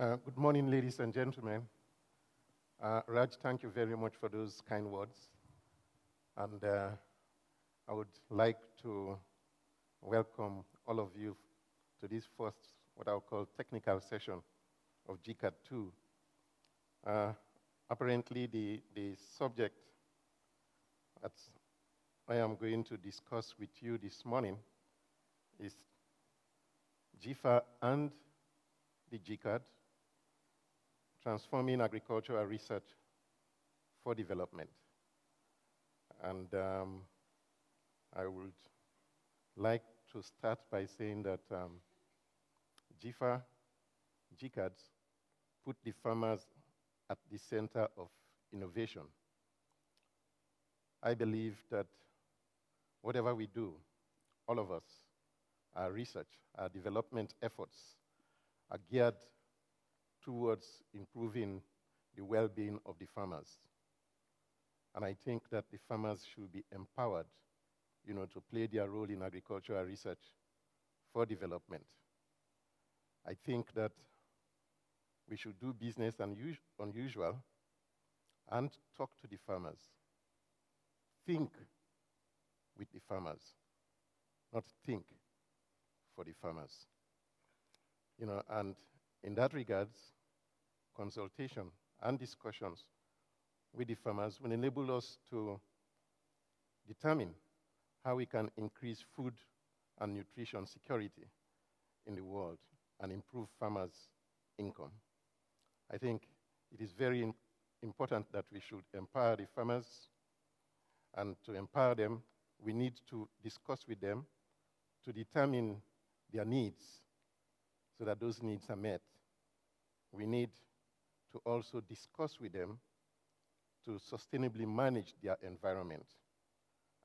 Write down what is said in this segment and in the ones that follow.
Good morning, ladies and gentlemen. Raj, thank you very much for those kind words. And I would like to welcome all of you to this first, what I'll call technical session of GCARD2. Apparently, the subject that I am going to discuss with you this morning is GFA and the GCARD, transforming agricultural research for development. And I would like to start by saying that GFA, GCARDs put the farmers at the center of innovation. I believe that whatever we do, all of us, our research, our development efforts are geared towards improving the well-being of the farmers. And I think that the farmers should be empowered, to play their role in agricultural research for development. I think that we should do business unusual and talk to the farmers. Think with the farmers, not think for the farmers. And in that regards, consultation and discussions with the farmers will enable us to determine how we can increase food and nutrition security in the world and improve farmers' income. I think it is very important that we should empower the farmers, and to empower them, we need to discuss with them to determine their needs so that those needs are met. We need to also discuss with them to sustainably manage their environment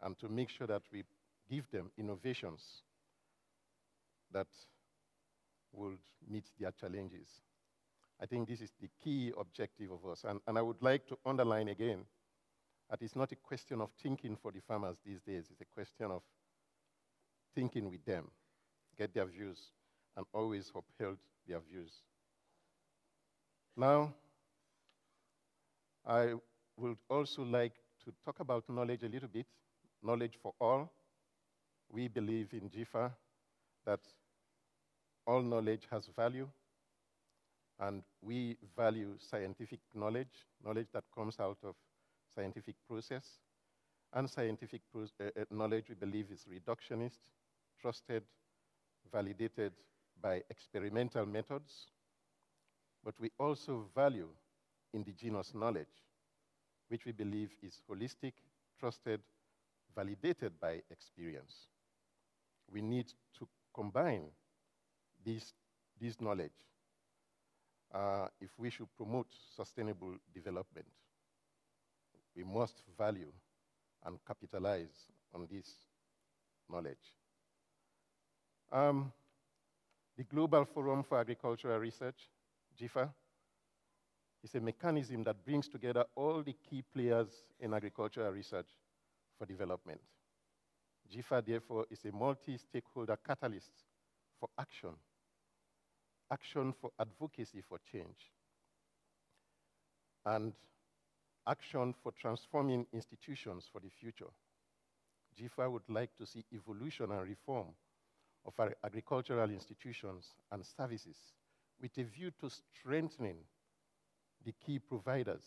and to make sure that we give them innovations that would meet their challenges. I think this is the key objective of us. And I would like to underline again that it's not a question of thinking for the farmers these days. It's a question of thinking with them, get their views, and always upheld their views. Now, I would also like to talk about knowledge a little bit, knowledge for all. We believe in GFA that all knowledge has value, and we value scientific knowledge, knowledge that comes out of scientific process. And scientific knowledge, we believe, is reductionist, trusted, validated by experimental methods. But we also value indigenous knowledge, which we believe is holistic, trusted, validated by experience. We need to combine this knowledge if we should promote sustainable development. We must value and capitalize on this knowledge. The Global Forum for Agricultural Research, GFA, is a mechanism that brings together all the key players in agricultural research for development. GFA, therefore, is a multi-stakeholder catalyst for action for advocacy for change, and action for transforming institutions for the future. GFA would like to see evolution and reform of our agricultural institutions and services with a view to strengthening the key providers,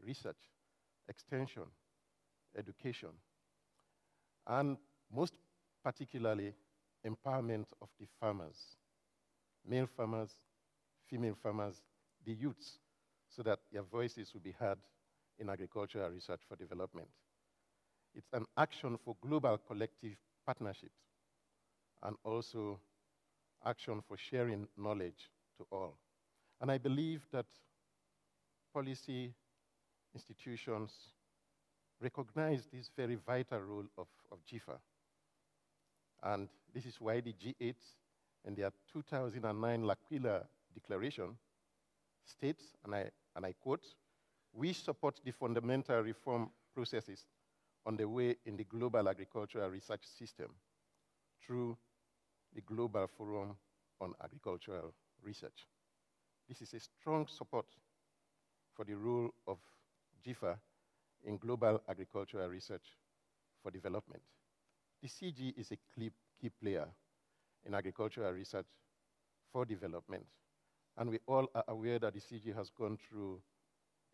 research, extension, education, and most particularly, empowerment of the farmers, male farmers, female farmers, the youths, so that their voices will be heard in agricultural research for development. It's an action for global collective partnerships and also action for sharing knowledge to all. And I believe that policy institutions recognize this very vital role of GFA. And this is why the G8 in their 2009 L'Aquila Declaration states, and I quote, "We support the fundamental reform processes on the way in the global agricultural research system through the Global Forum on Agricultural Research." this is a strong support for the role of GIFA in global agricultural research for development. The CG is a key player in agricultural research for development. And we all are aware that the CG has gone through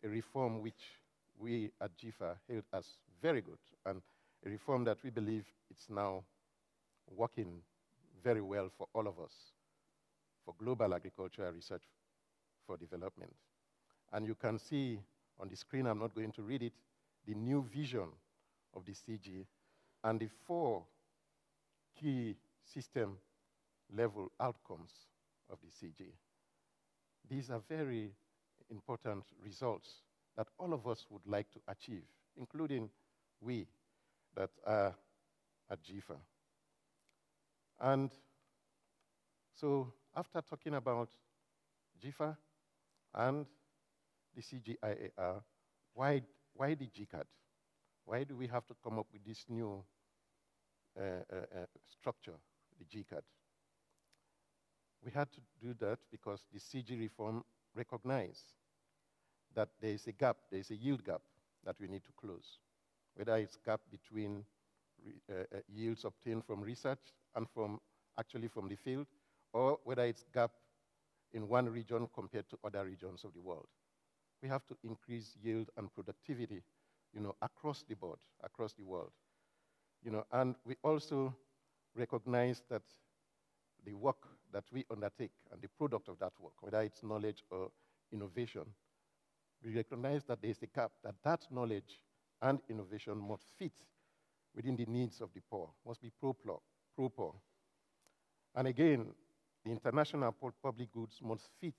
a reform which we at GIFA hailed as very good, and a reform that we believe it's now working very well for all of us, for global agricultural research for development. And you can see on the screen, I'm not going to read it, the new vision of the CG and the 4 key system level outcomes of the CG. These are very important results that all of us would like to achieve, including we that are at GIFA. And so after talking about GIFA and the CGIAR, why the GCARD? Why do we have to come up with this new structure, the GCARD? We had to do that because the CG reform recognized that there is a gap, there is a yield gap that we need to close, whether it's gap between yields obtained from research and actually from the field, or whether it's gap in one region compared to other regions of the world. We have to increase yield and productivity, across the board, across the world. And we also recognize that the work that we undertake and the product of that work, whether it's knowledge or innovation, we recognize that there's a gap, that knowledge and innovation must fit within the needs of the poor, must be pro-poor. And again, the international public goods must fit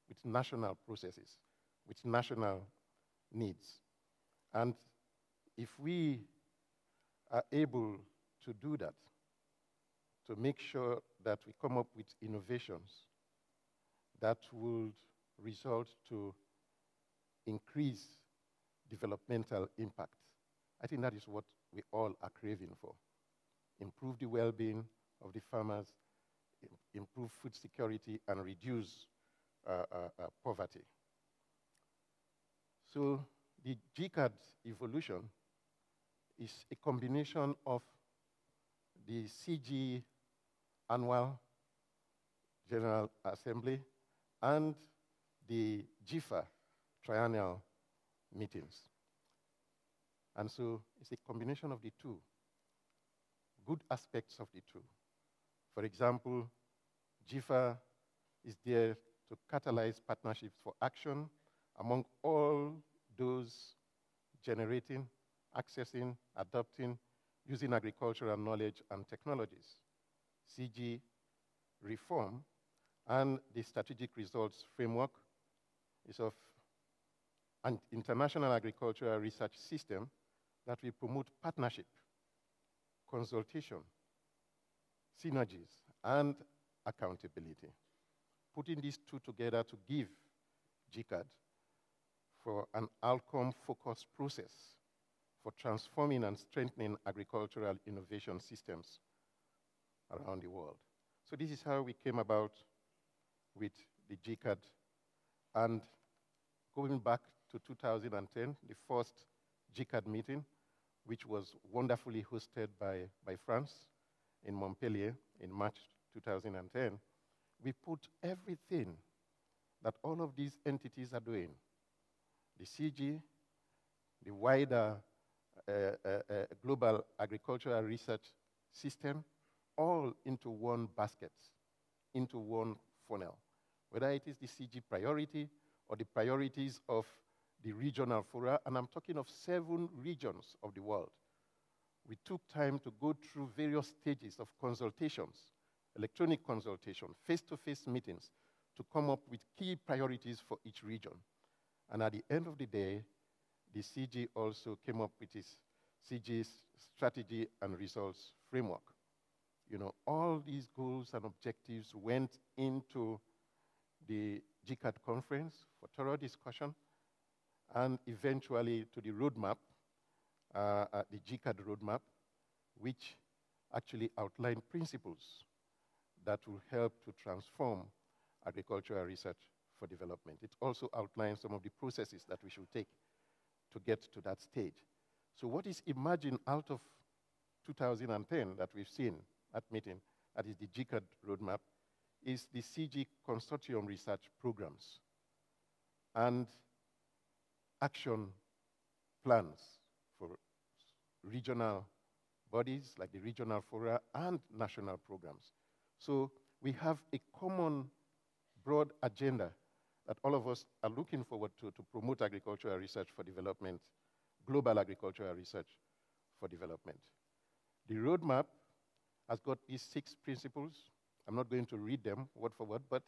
with national processes, with national needs. And if we are able to do that, to make sure that we come up with innovations that would result to increase developmental impact, I think that is what we all are craving for. Improve the well-being of the farmers, improve food security, and reduce poverty. So the GCARD evolution is a combination of the CG Annual General Assembly and the GIFA triennial meetings. And so it's a combination of the two, good aspects of the two. For example, GIFA is there to catalyze partnerships for action among all those generating, accessing, adopting, using agricultural knowledge and technologies. CG reform and the strategic results framework is of an international agricultural research system that will promote partnership, consultation, synergies, and accountability. Putting these two together to give GCARD for an outcome-focused process for transforming and strengthening agricultural innovation systems around the world. So this is how we came about with the GCARD. And going back to 2010, the first GCARD meeting, which was wonderfully hosted by France in Montpellier in March 2010, we put everything that all of these entities are doing, the CG, the wider global agricultural research system, all into one basket, into one funnel, whether it is the CG priority or the priorities of the regional fora, and I'm talking of 7 regions of the world. We took time to go through various stages of consultations, electronic consultation, face-to-face meetings, to come up with key priorities for each region. And at the end of the day, the CG also came up with its CG's strategy and results framework. All these goals and objectives went into the GCARD conference for thorough discussion, and eventually to the roadmap, the GCARD Roadmap, which actually outlined principles that will help to transform agricultural research for development. It also outlines some of the processes that we should take to get to that stage. So what is emerging out of 2010 that we've seen at meeting, that is the GCARD Roadmap, is the CG Consortium research programs and action plans for regional bodies like the regional fora and national programs. So we have a common broad agenda that all of us are looking forward to promote agricultural research for development, global agricultural research for development. The roadmap has got these 6 principles. I'm not going to read them word for word, but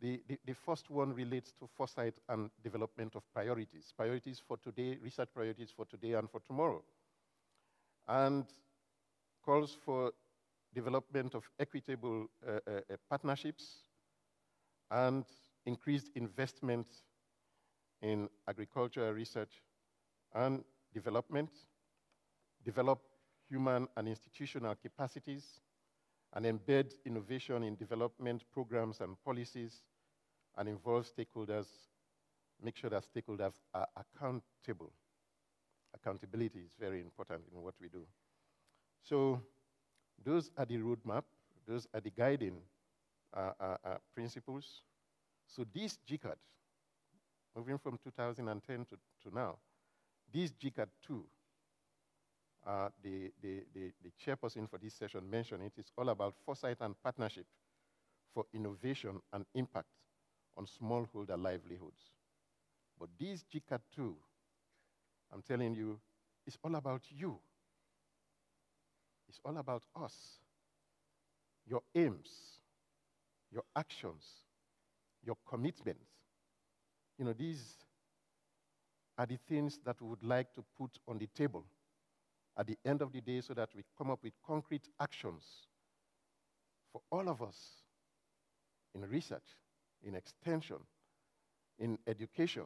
the first one relates to foresight and development of priorities. Priorities for today, research priorities for today and for tomorrow. And calls for development of equitable partnerships and increased investment in agricultural research and development, develop human and institutional capacities, and embed innovation in development programs and policies, and involve stakeholders, make sure that stakeholders are accountable. Accountability is very important in what we do. So those are the roadmap, those are the guiding principles. So this GCARD, moving from 2010 to now, this GCARD2, the chairperson for this session mentioned it, is all about foresight and partnership for innovation and impact on smallholder livelihoods. But this GCARD2, I'm telling you, it's all about you. It's all about us, your aims, your actions, your commitments. You know, these are the things that we would like to put on the table at the end of the day so that we come up with concrete actions for all of us in research, in extension, in education,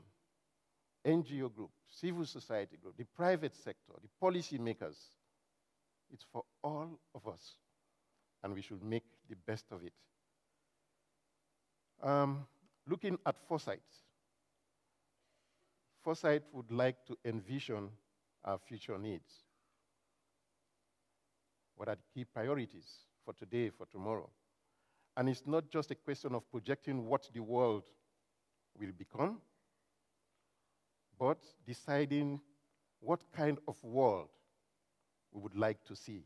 NGO group, civil society group, the private sector, the policy makers. It's for all of us, and we should make the best of it. Looking at foresight, foresight would like to envision our future needs. What are the key priorities for today, for tomorrow? And it's not just a question of projecting what the world will become, but deciding what kind of world we would like to see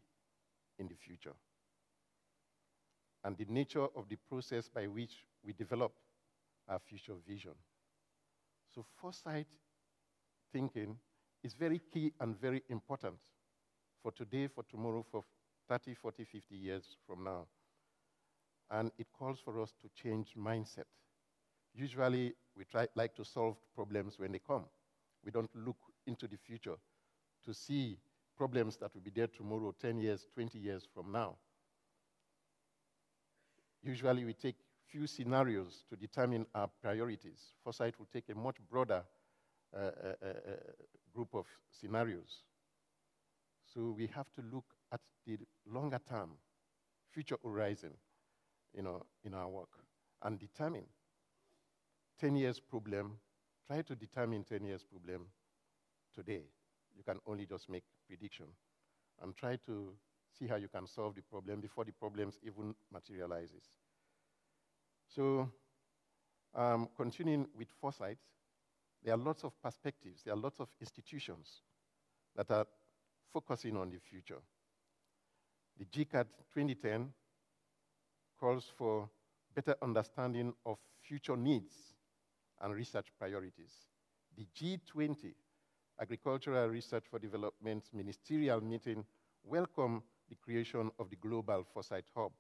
in the future, and the nature of the process by which we develop our future vision. So foresight thinking is very key and very important for today, for tomorrow, for 30, 40, 50 years from now. And it calls for us to change mindset. Usually, we like to solve problems when they come. We don't look into the future to see problems that will be there tomorrow, 10 years, 20 years from now. Usually, we take few scenarios to determine our priorities. Foresight will take a much broader group of scenarios. So we have to look at the longer term, future horizon, you know, in our work, and determine 10 years problem. Try to determine 10 years problem today. You can only just make prediction, and try to see how you can solve the problem before the problems even materializes. So continuing with foresight, there are lots of perspectives, there are lots of institutions that are focusing on the future. The GCARD 2010 calls for better understanding of future needs and research priorities. The G20, Agricultural Research for Development Ministerial Meeting, welcomed the creation of the Global Foresight Hub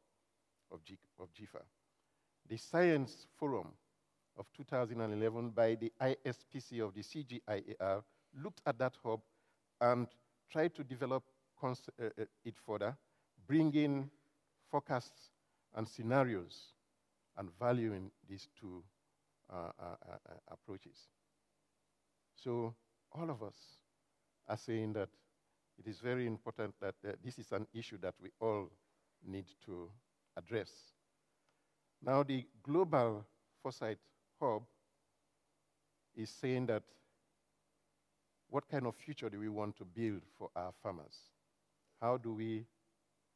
of GIFA. The Science Forum of 2011 by the ISPC of the CGIAR looked at that hub and tried to develop it further, bringing forecasts and scenarios and valuing these two approaches. So all of us are saying that it is very important that this is an issue that we all need to address. Now, the Global Foresight Hub is saying that what kind of future do we want to build for our farmers? How do we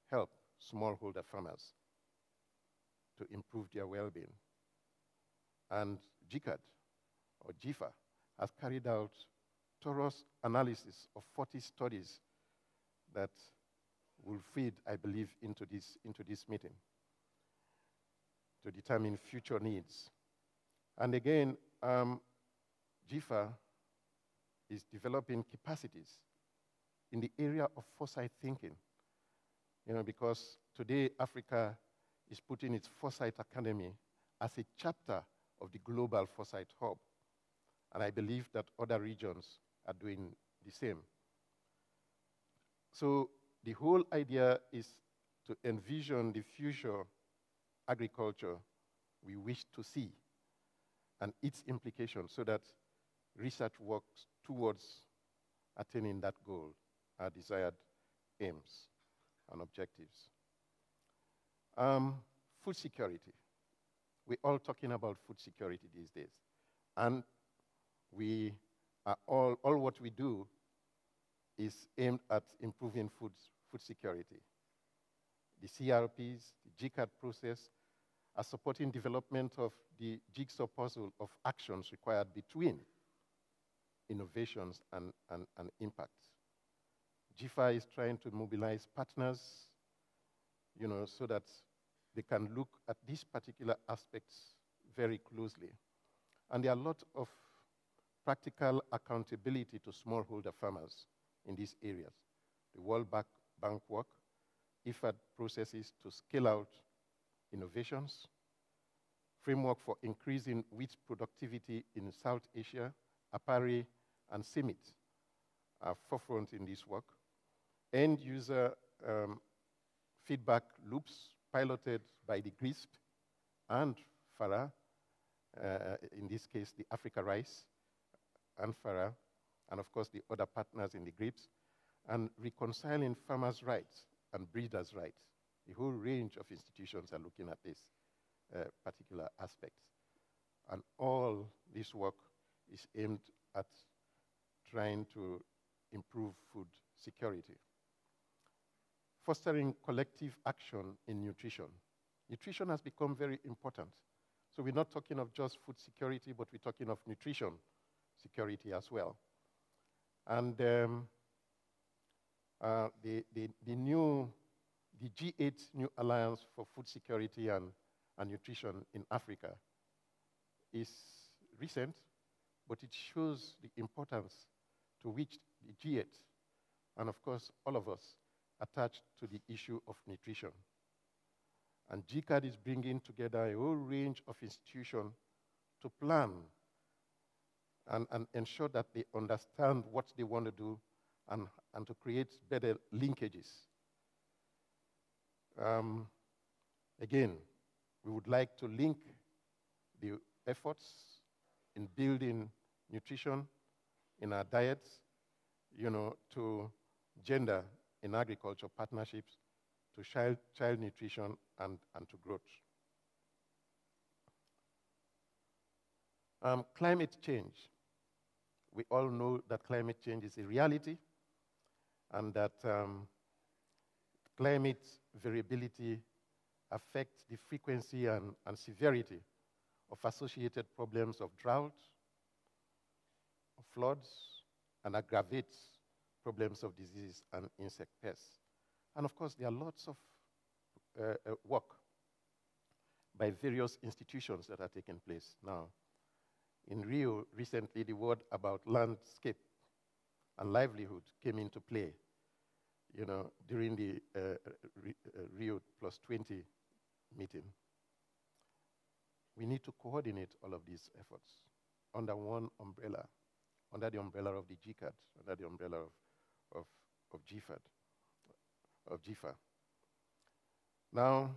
help smallholder farmers to improve their well-being? And GCARD, or GFA, has carried out thorough analysis of 40 studies that will feed, I believe, into this meeting to determine future needs. And again, GFA is developing capacities in the area of foresight thinking. You know, because today Africa is putting its Foresight Academy as a chapter of the Global Foresight Hub. And I believe that other regions are doing the same. So the whole idea is to envision the future agriculture we wish to see and its implications so that research works towards attaining that goal, our desired aims and objectives. Food security. We're all talking about food security these days. And we are all what we do is aimed at improving food security. The CRPs, the GCARD process, are supporting development of the jigsaw puzzle of actions required between innovations and impact. GFA is trying to mobilize partners, you know, so that they can look at these particular aspects very closely. And there are a lot of practical accountability to smallholder farmers in these areas. The World Bank work, IFAD processes to scale out innovations, framework for increasing wheat productivity in South Asia, APARI, and CIMIT are forefront in this work. End user feedback loops piloted by the GRISP and FARA, in this case the Africa Rice and FARA, and of course the other partners in the GRIPS, and reconciling farmers' rights and breeders' rights. The whole range of institutions are looking at this particular aspects. And all this work is aimed at trying to improve food security. Fostering collective action in nutrition. Nutrition has become very important. So we're not talking of just food security, but we're talking of nutrition security as well. And the G8 New Alliance for Food Security and Nutrition in Africa is recent, but it shows the importance to which the G8, and of course all of us, attached to the issue of nutrition. And GCARD is bringing together a whole range of institutions to plan and ensure that they understand what they want to do and to create better linkages. Again, we would like to link the efforts in building nutrition in our diets, you know, to gender in agriculture partnerships, to child nutrition and to growth. Climate change. We all know that climate change is a reality and that climate variability affects the frequency and severity of associated problems of drought, of floods, and aggravates problems of disease and insect pests. And of course, there are lots of work by various institutions that are taking place now. In Rio, recently, the word about landscape and livelihood came into play, you know, during the Rio +20 meeting. We need to coordinate all of these efforts under one umbrella, under the umbrella of the GCARD, under the umbrella of GFA. Now,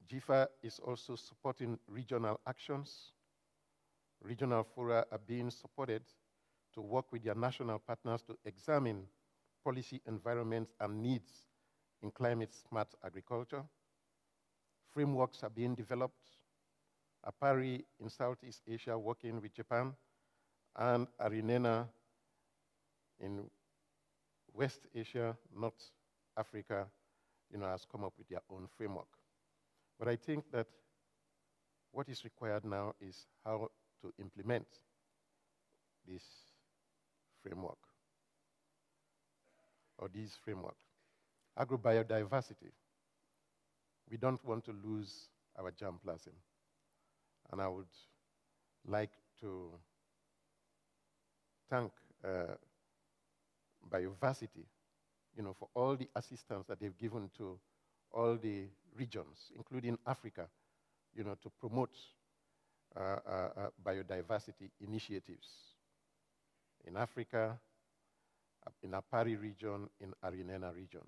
GFA is also supporting regional actions. Regional fora are being supported to work with their national partners to examine policy environments and needs in climate-smart agriculture. Frameworks are being developed APARI in Southeast Asia working with Japan, and ARINENA in West Asia, North Africa, has come up with their own framework. But I think that what is required now is how to implement this framework, or these frameworks. Agrobiodiversity. We don't want to lose our germplasm. And I would like to thank Bioversity, for all the assistance that they've given to all the regions, including Africa, to promote biodiversity initiatives in Africa, in APARI region, in ARINENA region.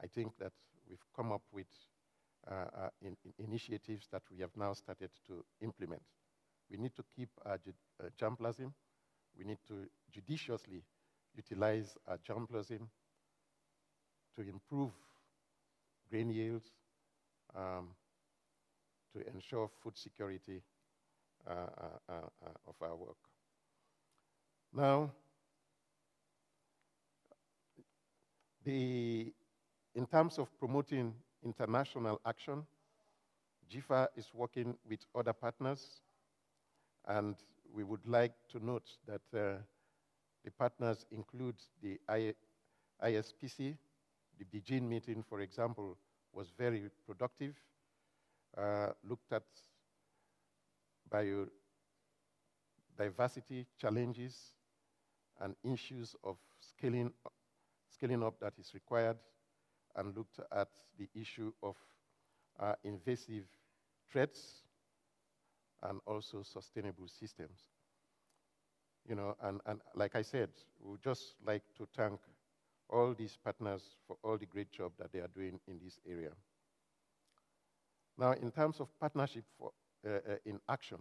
I think that we've come up with initiatives that we have now started to implement. We need to keep our germplasm. We need to judiciously utilize our germplasm to improve grain yields, to ensure food security of our work. Now, in terms of promoting international action, GIFA is working with other partners, and we would like to note that the partners include the ISPC. The Beijing meeting, for example, was very productive, looked at biodiversity challenges and issues of scaling up that is required, and looked at the issue of invasive threats and also sustainable systems. And like I said, we would just like to thank all these partners for all the great job that they are doing in this area. Now, in terms of partnership in action,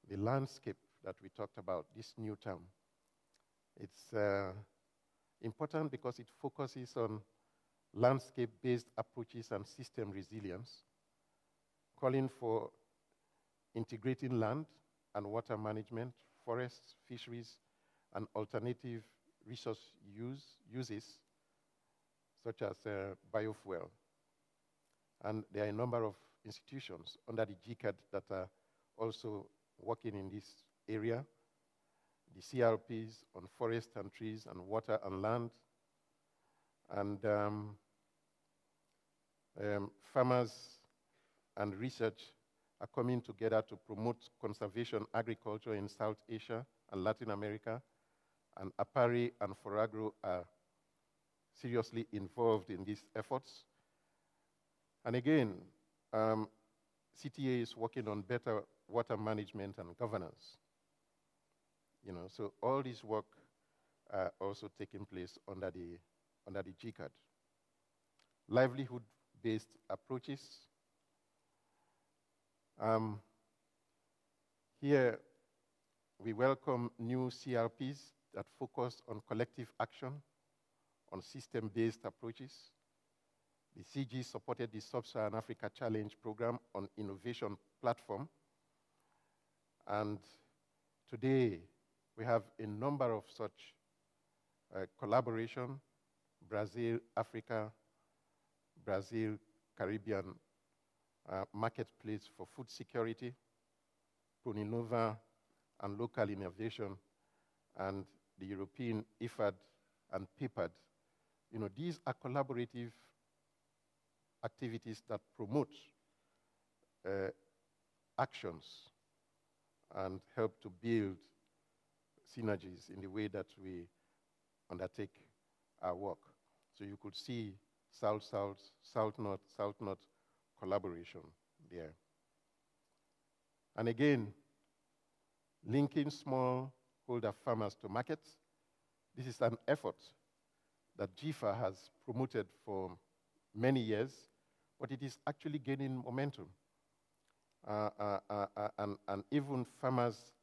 the landscape that we talked about, this new term, it's important because it focuses on landscape-based approaches and system resilience, calling for integrating land and water management, forests, fisheries, and alternative resource uses, such as biofuel. And there are a number of institutions under the GCARD that are also working in this area. The CRPs on forest and trees and water and land, and farmers and research are coming together to promote conservation agriculture in South Asia and Latin America, and APARI and Foragro are seriously involved in these efforts. And again, CTA is working on better water management and governance. So all this work are also taking place under the GCARD. Livelihood-based approaches. Here, we welcome new CRPs that focus on collective action, on system-based approaches. The CG supported the Sub-Saharan Africa Challenge program on innovation platform. And today, we have a number of such collaboration: Brazil, Africa, Brazil, Caribbean marketplace for food security, Proninova and local innovation, and the European IFAD and PIPAD. These are collaborative activities that promote actions and help to build synergies in the way that we undertake our work. So you could see South-South, South-North collaboration there. And again, linking smallholder farmers to markets. This is an effort that GIFA has promoted for many years, but it is actually gaining momentum. And even farmers'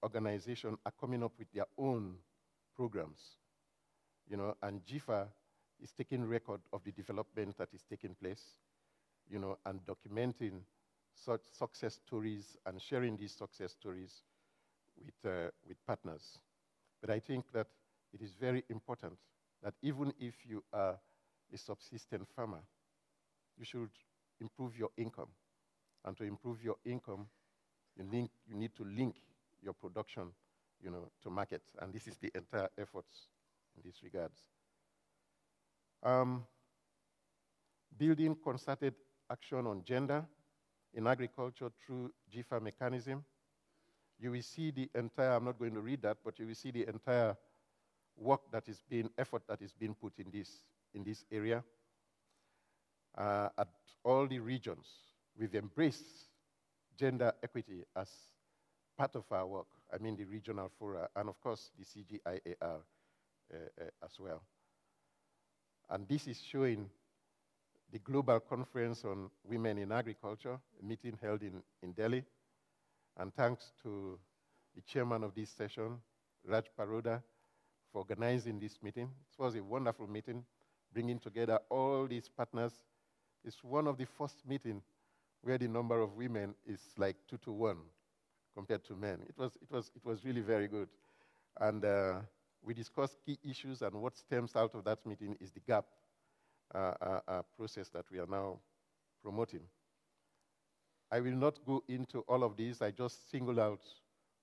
organizations are coming up with their own programs, and GIFA is taking record of the development that is taking place, and documenting such success stories and sharing these success stories with partners. But I think that it is very important that even if you are a subsistence farmer, you should improve your income. And to improve your income, you need to link your production, to market. And this is the entire efforts in these regards. Building concerted action on gender in agriculture through GFA mechanism. You will see the entire, I'm not going to read that, but you will see the entire effort that is being put in this area. At all the regions, we've embraced gender equity as part of our work. I mean the regional fora, and of course the CGIAR as well. And this is showing the Global Conference on Women in Agriculture, a meeting held in Delhi. And thanks to the chairman of this session, Raj Paroda, for organizing this meeting. It was a wonderful meeting, bringing together all these partners. It's one of the first meetings where the number of women is like 2 to 1 compared to men. It was really very good. And we discussed key issues, and what stems out of that meeting is the GAP process that we are now promoting. I will not go into all of these. I just single out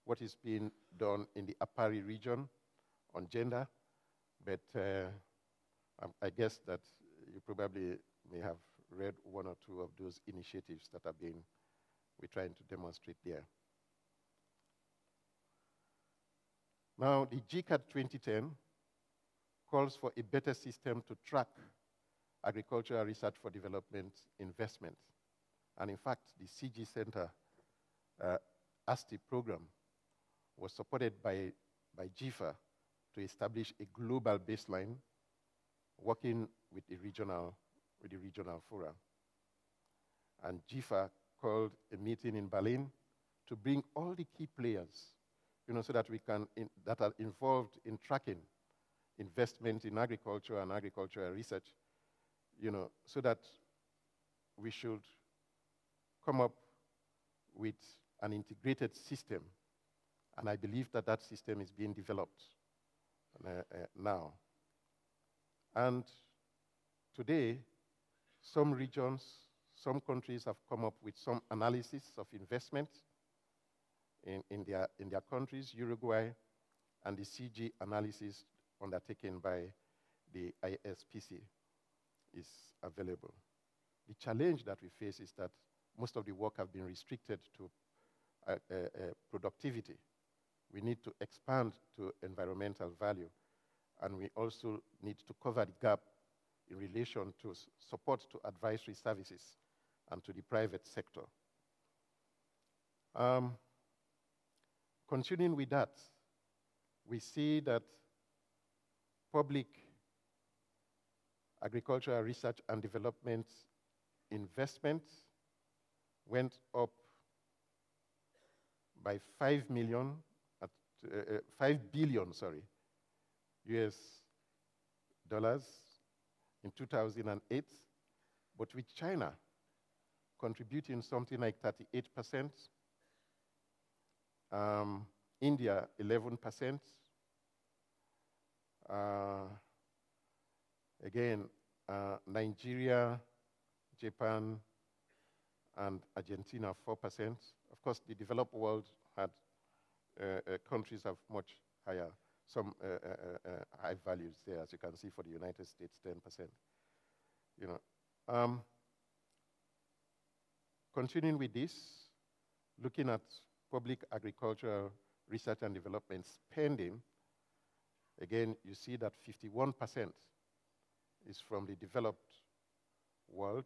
what is being done in the APARI region on gender, but I guess that you probably may have read 1 or 2 of those initiatives that we're trying to demonstrate there. Now, the GCARD 2010 calls for a better system to track agricultural research for development investment. And in fact, the CG Center ASTI program was supported by GFA to establish a global baseline working with the regional fora. And GFA called a meeting in Berlin to bring all the key players, so that that are involved in tracking investment in agriculture and agricultural research, so that we should come up with an integrated system. And I believe that that system is being developed now. And today, some regions, some countries have come up with some analysis of investment in their countries, Uruguay, and the CG analysis undertaken by the ISPC is available. The challenge that we face is that most of the work have been restricted to productivity. We need to expand to environmental value, and we also need to cover the gap in relation to support to advisory services and to the private sector. Continuing with that, we see that public agricultural research and development investment went up by $5 billion, US dollars in 2008, but with China contributing something like 38%, India 11%, again, Nigeria, Japan, and Argentina 4%. Of course, the developed world had countries have much higher, some high values there, as you can see for the United States, 10%. Continuing with this, looking at public agricultural research and development spending, again, you see that 51% is from the developed world.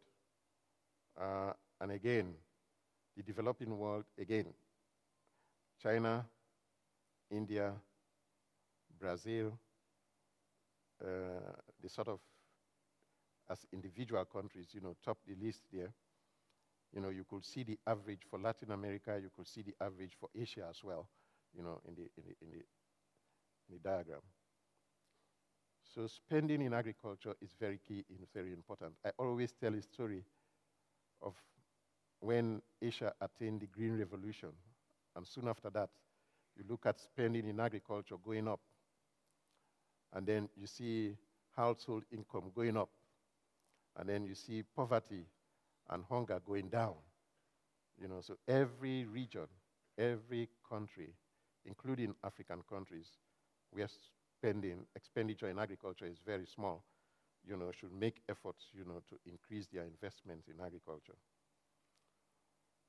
And again, the developing world, again, China, India, Brazil, they sort of, as individual countries, top the list there. You could see the average for Latin America, you could see the average for Asia as well, in the diagram. So spending in agriculture is very key and very important. I always tell a story of when Asia attained the Green Revolution. And soon after that, you look at spending in agriculture going up. And then you see household income going up. And then you see poverty and hunger going down. You know, so every region, every country, including African countries, where expenditure in agriculture is very small, you know, should make efforts, you know, to increase their investment in agriculture.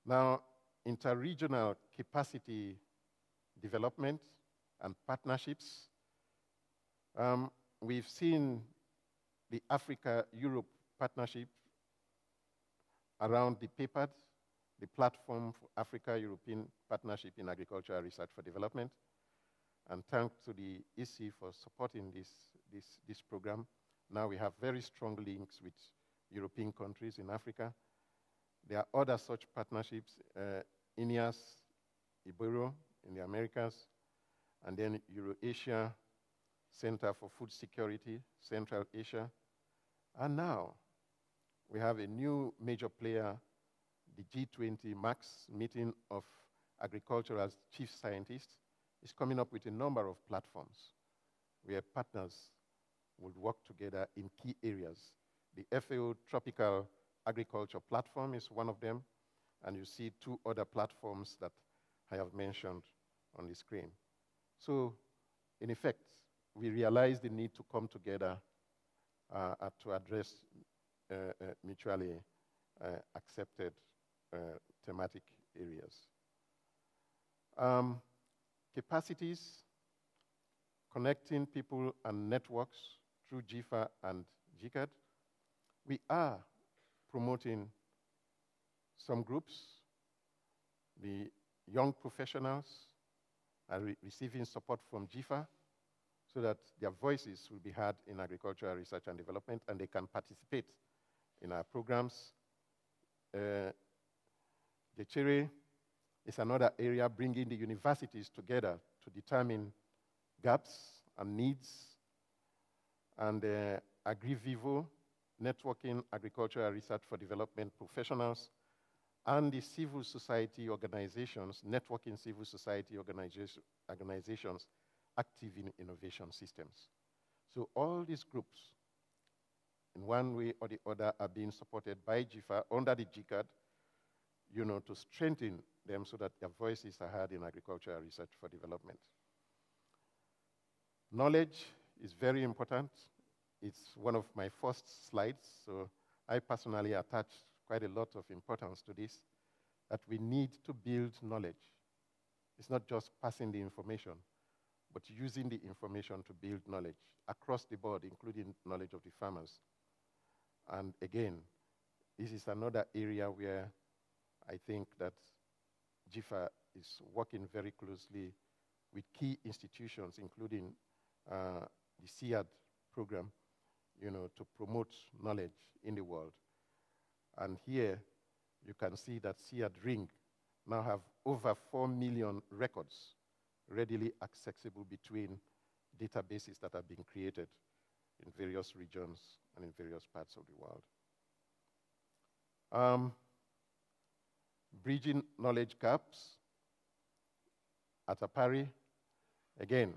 Now, interregional capacity development and partnerships. We've seen the Africa-Europe partnership around the PAPAD, the Platform for Africa-European Partnership in Agricultural Research for Development. And thanks to the EC for supporting this program. Now we have very strong links with European countries in Africa. There are other such partnerships, INEAS, Ibero in the Americas, and then Eurasia Center for Food Security, Central Asia. And now we have a new major player, the G20 Max meeting of agricultural chief scientists is coming up with a number of platforms where partners would work together in key areas. The FAO Tropical Agriculture Platform is one of them, and you see two other platforms that I have mentioned on the screen. So, in effect, we realize the need to come together to address mutually accepted thematic areas. Capacities, connecting people and networks through GIFA and GCARD. We are promoting some groups. The young professionals are receiving support from GIFA so that their voices will be heard in agricultural research and development, and they can participate in our programs. GCARD is another area bringing the universities together to determine gaps and needs. And AgriVivo, networking agricultural research for development professionals, and the civil society organizations, networking civil society organizations active in innovation systems. So all these groups, in one way or the other, are being supported by GIFA under the GCARD, you know, to strengthen them so that their voices are heard in agricultural research for development. Knowledge is very important. It's one of my first slides, so I personally attach quite a lot of importance to this, that we need to build knowledge. It's not just passing the information, but using the information to build knowledge across the board, including knowledge of the farmers. And again, this is another area where I think that GIFA is working very closely with key institutions, including the GCARD program, you know, to promote knowledge in the world. And here, you can see that GCARD Ring now have over 4 million records readily accessible between databases that have been created in various regions and in various parts of the world. Bridging knowledge gaps at APARI. Again,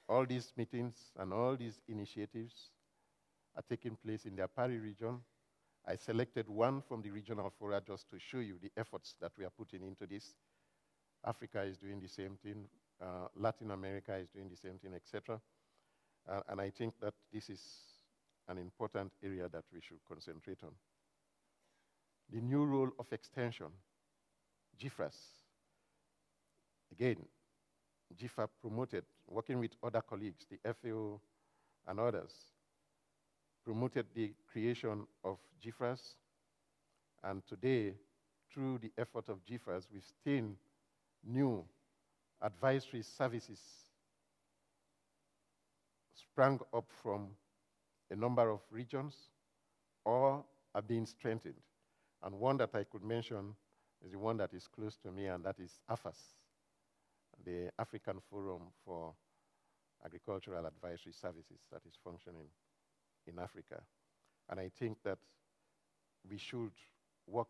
all these meetings and all these initiatives are taking place in the APARI region. I selected one from the regional fora just to show you the efforts that we are putting into this. Africa is doing the same thing. Latin America is doing the same thing, etc. And I think that this is an important area that we should concentrate on. The new role of extension, GIFRAS. Again, GIFA promoted, working with other colleagues, the FAO and others, promoted the creation of GIFRAS. And today, through the effort of GIFRAS, we've seen new advisory services sprang up from a number of regions or are being strengthened. And one that I could mention is the one that is close to me, and that is AFAS, the African Forum for Agricultural Advisory Services that is functioning in Africa. And I think that we should work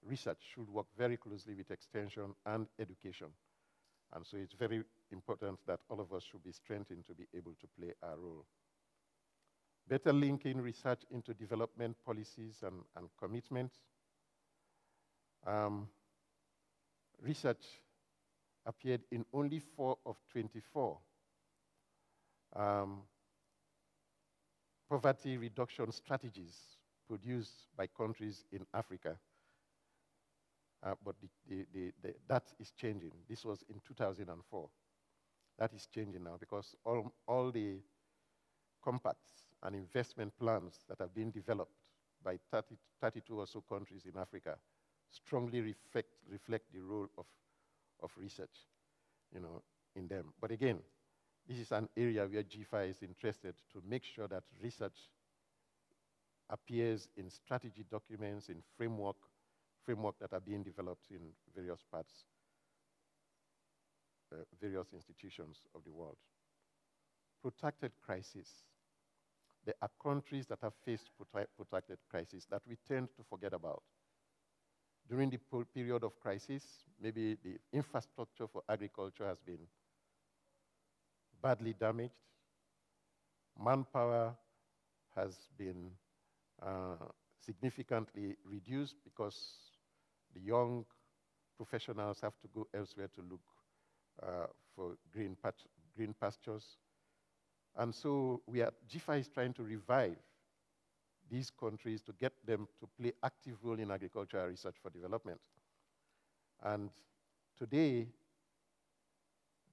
research should work very closely with extension and education. And so it's very important that all of us should be strengthened to be able to play our role. Better linking research into development policies and commitments. Research appeared in only 4 of 24 poverty reduction strategies produced by countries in Africa. But that is changing. This was in 2004. That is changing now because all the compacts and investment plans that have been developed by 32 or so countries in Africa strongly reflect the role of research, in them. But again, this is an area where GFA is interested to make sure that research appears in strategy documents, in framework that are being developed in various parts, various institutions of the world. Protracted crisis. There are countries that have faced protracted crisis that we tend to forget about. During the period of crisis, maybe the infrastructure for agriculture has been badly damaged. Manpower has been significantly reduced because the young professionals have to go elsewhere to look for green pastures. And so GFA is trying to revive these countries to get them to play active role in agricultural research for development. And today,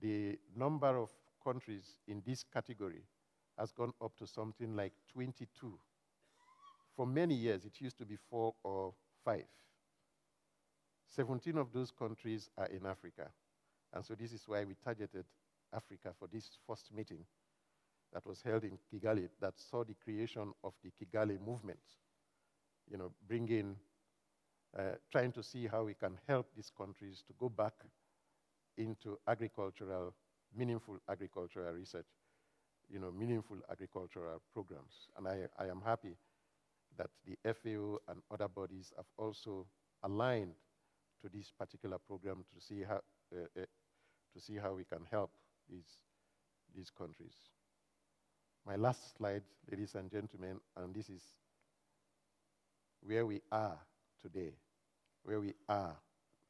the number of countries in this category has gone up to something like 22. For many years, it used to be 4 or 5. 17 of those countries are in Africa. And so this is why we targeted Africa for this first meeting that was held in Kigali that saw the creation of the Kigali movement, trying to see how we can help these countries to go back into meaningful agricultural research, meaningful agricultural programs. And I am happy that the FAO and other bodies have also aligned to this particular program to see how we can help these countries. My last slide, ladies and gentlemen, and this is where we are today, where we are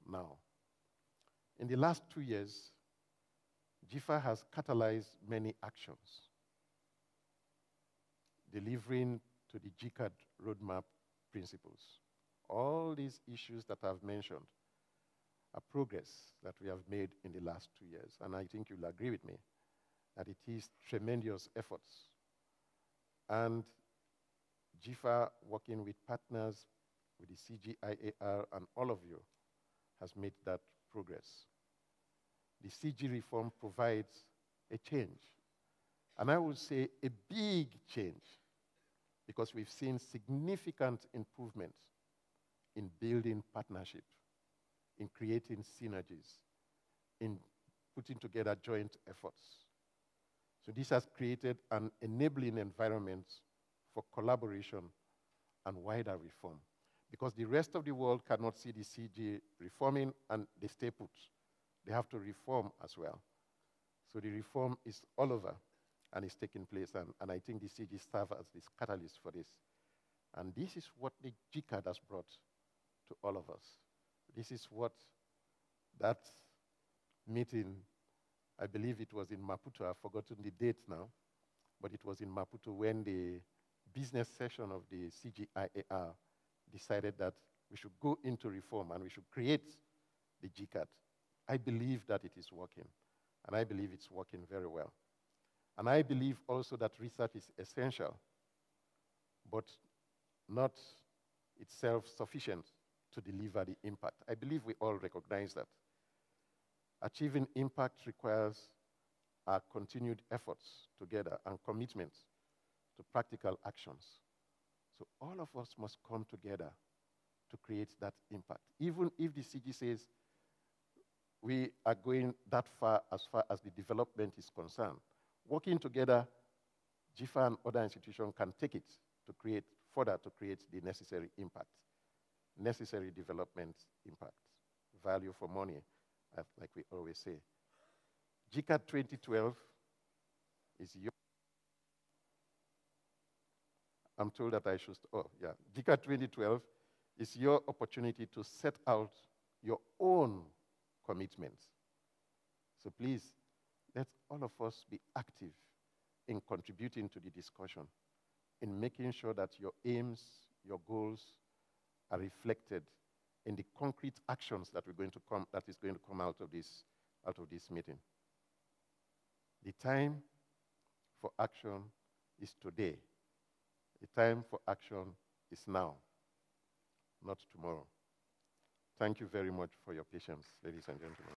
now. In the last 2 years, GFA has catalyzed many actions, delivering to the GCARD Roadmap principles. All these issues that I've mentioned are progress that we have made in the last 2 years, and I think you'll agree with me that it is tremendous efforts. And GFA, working with partners, with the CGIAR and all of you, has made that progress. The CG reform provides a change. And I would say a big change, because we've seen significant improvements in building partnership, in creating synergies, in putting together joint efforts. So this has created an enabling environment for collaboration and wider reform, because the rest of the world cannot see the CG reforming and they stay put. They have to reform as well. So the reform is all over and is taking place, and I think the CG serves as this catalyst for this. And this is what the GCARD has brought to all of us. This is what that meeting, I believe it was in Maputo, I've forgotten the date now, but it was in Maputo when the business session of the CGIAR decided that we should go into reform and we should create the GCARD. I believe that it is working, and I believe it's working very well. And I believe also that research is essential, but not itself sufficient to deliver the impact. I believe we all recognize that. Achieving impact requires our continued efforts together and commitment to practical actions. So all of us must come together to create that impact. Even if the CG says we are going that far as the development is concerned, working together, GFA and other institutions can take it to create the necessary impact. necessary development impact, value for money, like we always say. GCARD 2012 is your, I'm told that I should, oh yeah, GCARD 2012 is your opportunity to set out your own commitments. So please, let all of us be active in contributing to the discussion, in making sure that your aims, your goals are reflected in the concrete actions that is going to come out of this meeting. The time for action is today. The time for action is now, not tomorrow. Thank you very much for your patience, ladies and gentlemen.